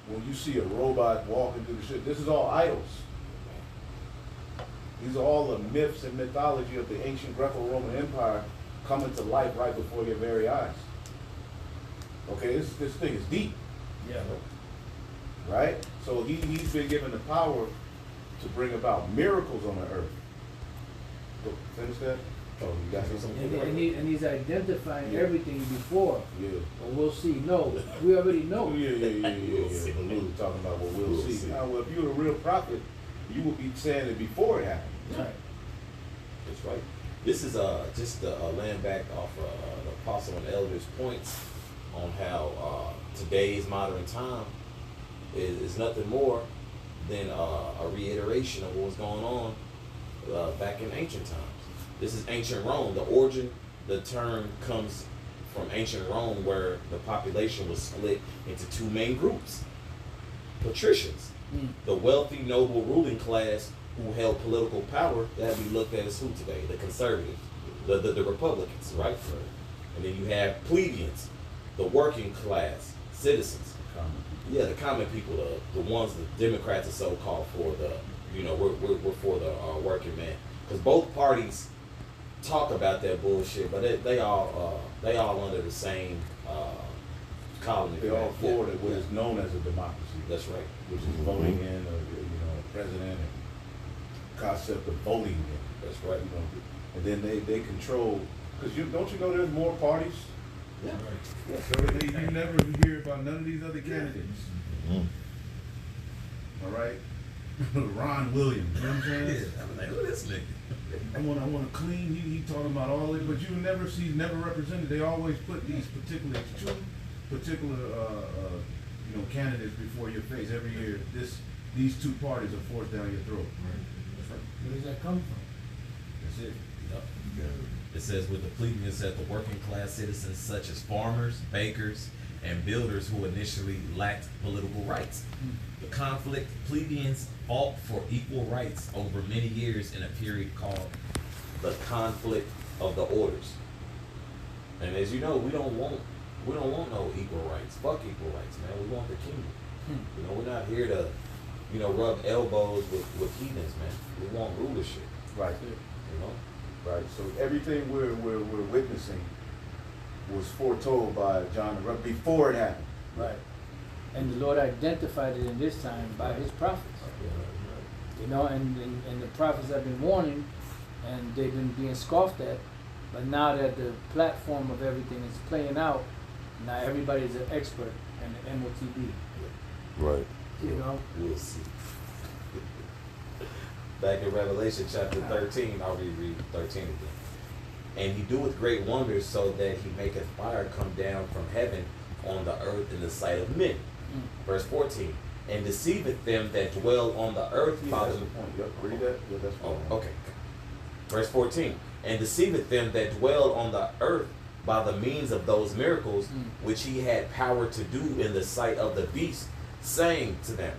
when you see a robot walking through the shit, this is all idols. These are all the myths and mythology of the ancient Greco-Roman Empire coming to life right before your very eyes. Okay, this thing is deep. Yeah. Right? So he's been given the power to bring about miracles on the earth. Finish that? Oh, you got something? And he's identifying Yeah. everything before. Yeah. Well, we'll see. No, we already know. Yeah. But we were talking about what we'll see. Now, well, if you're a real prophet, you will be saying it before it happens. Right. That's right. This is just laying back off the apostle and elders' points on how today's modern time is nothing more than a reiteration of what was going on back in ancient times. This is ancient Rome. The origin, the term comes from ancient Rome, where the population was split into two main groups. Patricians, the wealthy, noble ruling class who held political power, that would be looked at as who today? The conservatives, the Republicans, right? And then you have plebeians, the working class citizens. Yeah, the common people, the ones the Democrats are so called for, we're for the working man. Because both parties talk about that bullshit, but they all under the same colony. They're all for what is known as a democracy. That's right. Which is voting in a president and concept of voting in. That's right. And then they control, because don't you know there's more parties? Yeah. So you never hear about none of these other candidates. All right? Ron Williams, you know what I'm saying? Yeah, I'm like, who this nigga? I want to clean. He talking about all this, but you never see, never represented. They always put these particular candidates before your face every year. These two parties are forced down your throat. Right. Where does that come from? That's it. Yep. It says with the plebeians that the working class citizens such as farmers, bakers, and builders who initially lacked political rights. The conflict plebeians fought for equal rights over many years in a period called the conflict of the orders. And as you know, we don't want no equal rights. Fuck equal rights, man. We want the kingdom. We're not here to, rub elbows with heathens, man. We want rulership. Right. Right. So everything we're witnessing was foretold by John the Revelator before it happened. Right. And the Lord identified it in this time by his prophets. And the prophets have been warning, and they've been being scoffed at. But now that the platform of everything is playing out, now everybody's an expert in the MOTB. Right. We'll see. Back in Revelation chapter 13, I'll reread 13 again. And he doeth great wonders, so that he maketh fire come down from heaven on the earth in the sight of men. Verse 14. And deceiveth them that dwell on the earth. Yeah, that's the point. Yep. Read that. Yeah, that's oh, okay. Verse 14. And deceiveth them that dwell on the earth by the means of those miracles which he had power to do in the sight of the beast, saying to them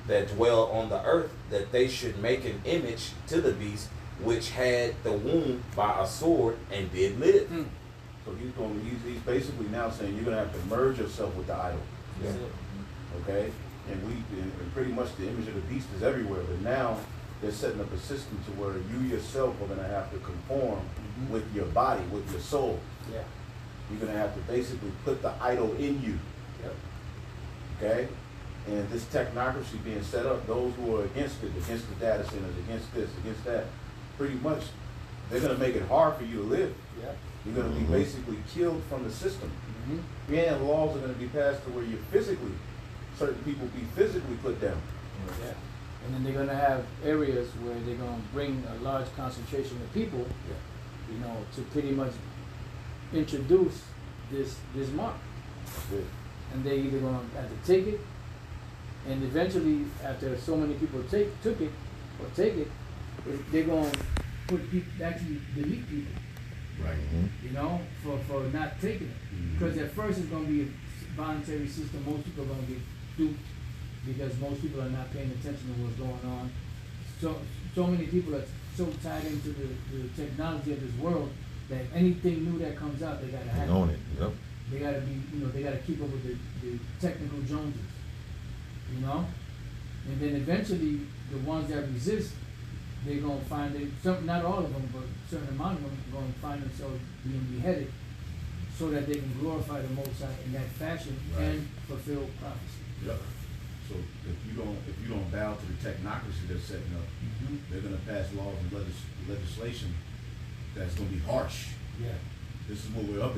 that dwell on the earth that they should make an image to the beast which had the wound by a sword and did live. So he's basically now saying you're gonna have to merge yourself with the idol. Yeah. Okay? And pretty much the image of the beast is everywhere, but now they're setting up a system to where you yourself are gonna have to conform with your body, with your soul. Yeah. You're gonna have to basically put the idol in you. Yep. Okay? And this technocracy being set up, those who are against it, against the data centers, against this, against that, pretty much they're gonna make it hard for you to live. Yeah. You're gonna be basically killed from the system. And laws are gonna be passed to where certain people be physically put down. Yeah. And then they're going to have areas where they're going to bring a large concentration of people, to pretty much introduce this mark. And they either going to have to take it, and eventually, after so many people take it, they're going to put people, actually delete people. Right. For not taking it. Because at first it's going to be a voluntary system. Most people are going to get duped because most people are not paying attention to what's going on. So many people are so tied into the technology of this world that anything new that comes out, they got to have own it. Yep. They got to be, they got to keep up with the technical Joneses. you know? And then eventually, the ones that resist, they're gonna find it, some, not all of them, but a certain amount of them are gonna find themselves being beheaded so that they can glorify the Most High in that fashion and fulfill prophecy. Yep. So if you don't bow to the technocracy they're setting up, they're gonna pass laws and legislation that's gonna be harsh. Yeah. This is what we're up against.